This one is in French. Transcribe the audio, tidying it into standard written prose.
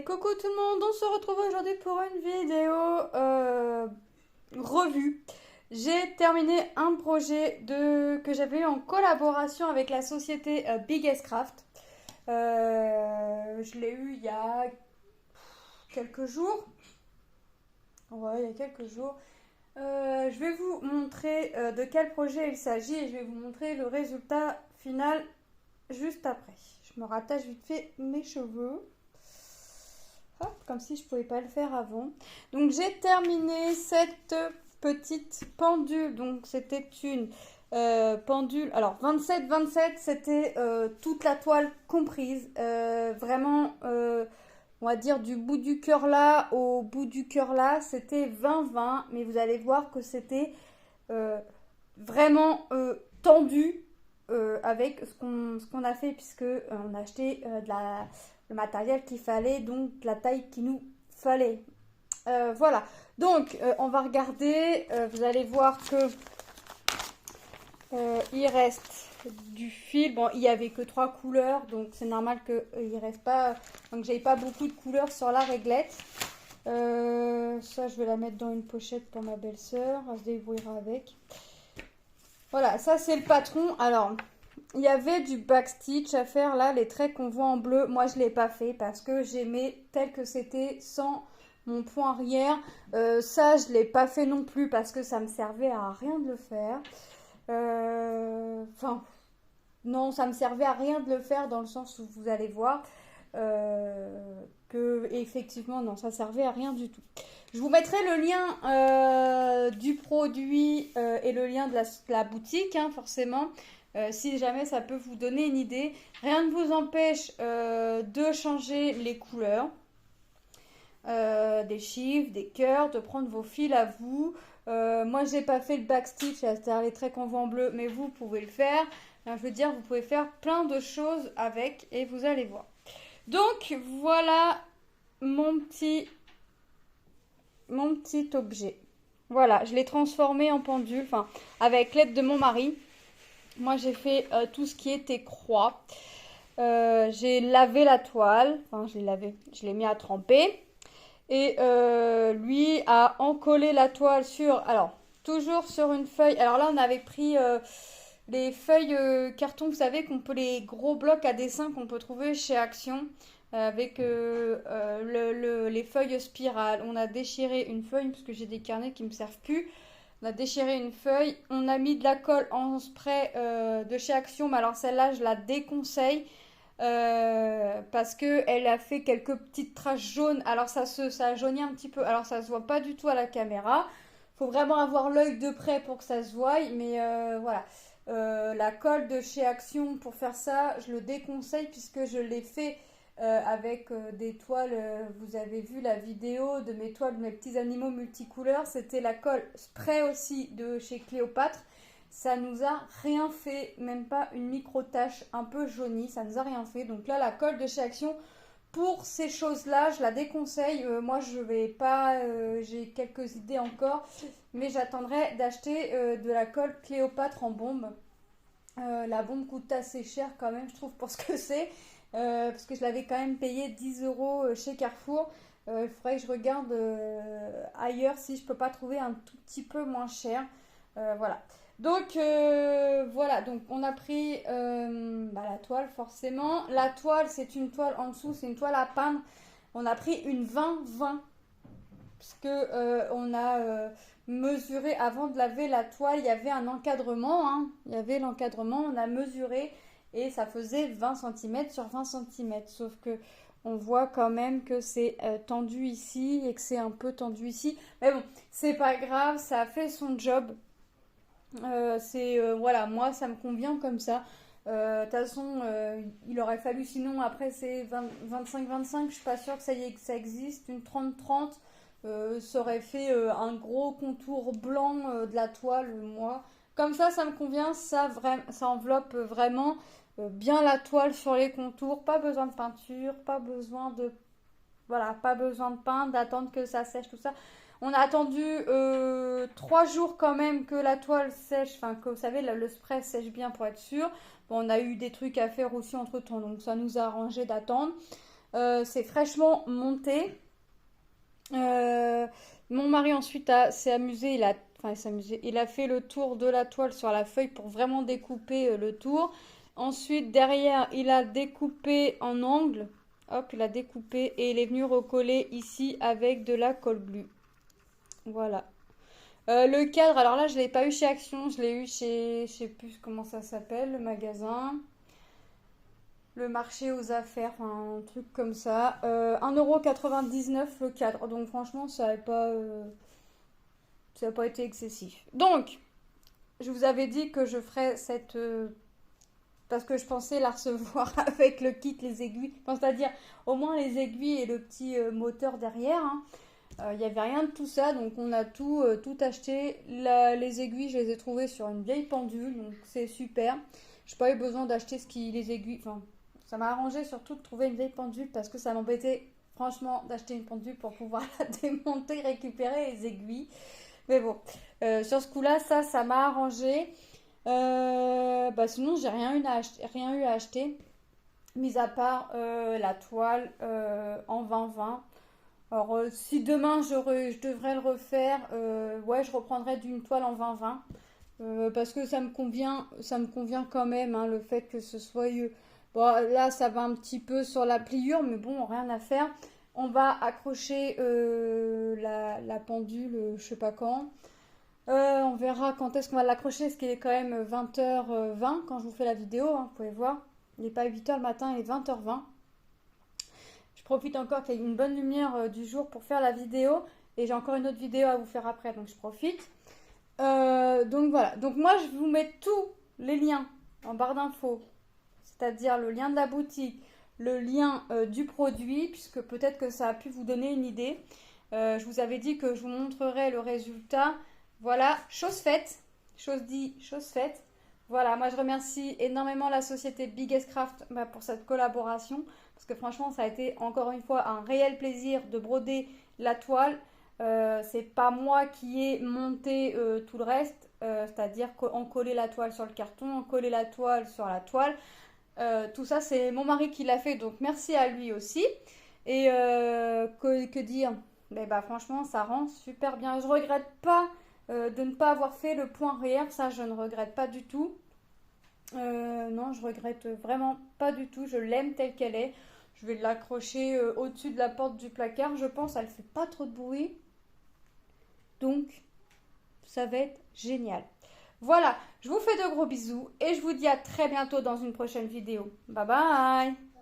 Coucou tout le monde, on se retrouve aujourd'hui pour une vidéo revue. J'ai terminé un projet que j'avais eu en collaboration avec la société Biggest Craft. Je l'ai eu il y a quelques jours. Ouais, il y a quelques jours. Je vais vous montrer de quel projet il s'agit et je vais vous montrer le résultat final juste après. Je me rattache vite fait mes cheveux. Hop, comme si je pouvais pas le faire avant. Donc j'ai terminé cette petite pendule. Donc c'était une pendule. Alors 27-27, c'était toute la toile comprise. Vraiment, on va dire du bout du cœur là au bout du cœur là, c'était 20-20. Mais vous allez voir que c'était vraiment tendu avec ce qu'on a fait puisque on a acheté le matériel qu'il fallait, donc la taille qu'il nous fallait. Voilà, donc on va regarder, vous allez voir que il reste du fil. Bon, il n'y avait que 3 couleurs, donc c'est normal qu'il reste pas, donc j'avais pas beaucoup de couleurs sur la réglette. Ça, je vais la mettre dans une pochette pour ma belle-sœur, elle se débrouillera avec. Voilà, ça c'est le patron. Alors, il y avait du backstitch à faire là, les traits qu'on voit en bleu. Moi, je ne l'ai pas fait parce que j'aimais tel que c'était sans mon point arrière. Ça, je ne l'ai pas fait non plus parce que ça me servait à rien de le faire. Enfin, non, ça me servait à rien de le faire dans le sens où vous allez voir que effectivement, non, ça servait à rien du tout. Je vous mettrai le lien du produit et le lien de la boutique, hein, forcément. Si jamais ça peut vous donner une idée. Rien ne vous empêche de changer les couleurs, des chiffres, des cœurs, de prendre vos fils à vous. Moi, j'ai pas fait le backstitch, c'est-à-dire les traits qu'on voit en bleu, mais vous pouvez le faire. Alors, je veux dire, vous pouvez faire plein de choses avec et vous allez voir. Donc, voilà mon petit objet. Voilà, je l'ai transformé en pendule, enfin, avec l'aide de mon mari. Moi, j'ai fait tout ce qui était croix. J'ai lavé la toile. Enfin, je l'ai lavé. Je l'ai mis à tremper. Et lui a encollé la toile sur... Alors, toujours sur une feuille. Alors là, on avait pris les feuilles carton. Vous savez qu'on peut les gros blocs à dessin qu'on peut trouver chez Action. Avec les feuilles spirales. On a déchiré une feuille parce que j'ai des carnets qui ne me servent plus. On a déchiré une feuille, on a mis de la colle en spray de chez Action, mais alors celle-là je la déconseille parce que elle a fait quelques petites traces jaunes. Alors ça jaunit un petit peu, alors ça se voit pas du tout à la caméra. Faut vraiment avoir l'œil de près pour que ça se voie, mais voilà. La colle de chez Action pour faire ça, je le déconseille puisque je l'ai fait avec des toiles. Vous avez vu la vidéo de mes toiles, de mes petits animaux multicouleurs. C'était la colle spray aussi de chez Cléopâtre. Ça nous a rien fait, même pas une micro tache un peu jaunie, ça nous a rien fait. Donc là, la colle de chez Action, pour ces choses-là, je la déconseille. Moi, je vais pas, j'ai quelques idées encore, mais j'attendrai d'acheter de la colle Cléopâtre en bombe. La bombe coûte assez cher quand même, je trouve, pour ce que c'est. Parce que je l'avais quand même payé 10 euros chez Carrefour. Il faudrait que je regarde ailleurs si je peux pas trouver un tout petit peu moins cher. Voilà. Donc voilà, donc on a pris la toile forcément. La toile, c'est une toile en dessous, c'est une toile à peindre. On a pris une 20-20 parce que on a mesuré avant de laver la toile. Il y avait un encadrement, hein. Il y avait l'encadrement, on a mesuré et ça faisait 20 cm sur 20 cm. Sauf que on voit quand même que c'est tendu ici et que c'est un peu tendu ici. Mais bon, c'est pas grave, ça a fait son job. Voilà, moi ça me convient comme ça. De toute façon, il aurait fallu, sinon après c'est 25-25, je suis pas sûre que ça existe, une 30-30. Ça aurait fait un gros contour blanc de la toile, moi. Comme ça me convient, ça enveloppe vraiment bien la toile sur les contours. Pas besoin de peinture, pas besoin de... Voilà, pas besoin de peindre, d'attendre que ça sèche, tout ça. On a attendu 3 jours quand même que la toile sèche, enfin que vous savez, le spray sèche bien pour être sûr. Bon, on a eu des trucs à faire aussi entre temps, donc ça nous a arrangé d'attendre. C'est fraîchement monté. Mon mari ensuite s'est amusé, il a fait le tour de la toile sur la feuille pour vraiment découper le tour. Ensuite, derrière, il a découpé en angle. Hop, il a découpé et il est venu recoller ici avec de la colle glue. Voilà. Le cadre, alors là, je ne l'ai pas eu chez Action, je l'ai eu chez, je sais plus comment ça s'appelle, le magasin. Le marché aux affaires, enfin, un truc comme ça. 1,99 € le cadre. Donc franchement, ça n'a pas été excessif. Donc, je vous avais dit que je ferais cette... parce que je pensais la recevoir avec le kit, les aiguilles. Enfin, c'est-à-dire au moins les aiguilles et le petit moteur derrière. Hein. Il n'y avait rien de tout ça, donc on a tout acheté. Les aiguilles, je les ai trouvées sur une vieille pendule, donc c'est super. Je n'ai pas eu besoin d'acheter les aiguilles. Enfin, ça m'a arrangé surtout de trouver une vieille pendule parce que ça m'embêtait franchement d'acheter une pendule pour pouvoir la démonter, récupérer les aiguilles. Mais bon, sur ce coup-là, ça m'a arrangé. Sinon, j'ai rien eu à acheter, mis à part la toile en 20-20. Alors, si demain je devrais le refaire, ouais, je reprendrai d'une toile en 20-20. Parce que ça me convient quand même, hein, le fait que ce soit... bon, là, ça va un petit peu sur la pliure, mais bon, rien à faire. On va accrocher la pendule, je sais pas quand. On verra quand est-ce qu'on va l'accrocher, parce qu'il est quand même 20h20 quand je vous fais la vidéo, hein, vous pouvez voir. Il n'est pas 8h le matin, il est 20h20. Je profite encore qu'il y ait une bonne lumière du jour pour faire la vidéo. Et j'ai encore une autre vidéo à vous faire après, donc je profite. Donc voilà. Donc moi, je vous mets tous les liens en barre d'infos. C'est-à-dire le lien de la boutique, le lien du produit, puisque peut-être que ça a pu vous donner une idée. Je vous avais dit que je vous montrerai le résultat. Voilà, chose faite. Chose dit, chose faite. Voilà, moi je remercie énormément la société Biggest Craft pour cette collaboration. Parce que franchement, ça a été encore une fois un réel plaisir de broder la toile. C'est pas moi qui ai monté tout le reste. C'est-à-dire en coller la toile sur le carton, en coller la toile sur la toile. Tout ça, c'est mon mari qui l'a fait. Donc merci à lui aussi. Et que dire? Mais bah, franchement, ça rend super bien. Je regrette pas de ne pas avoir fait le point arrière. Ça, je ne regrette pas du tout. Non, je regrette vraiment pas du tout. Je l'aime telle qu'elle est. Je vais l'accrocher au-dessus de la porte du placard. Je pense elle fait pas trop de bruit. Donc, ça va être génial. Voilà, je vous fais de gros bisous et je vous dis à très bientôt dans une prochaine vidéo. Bye bye!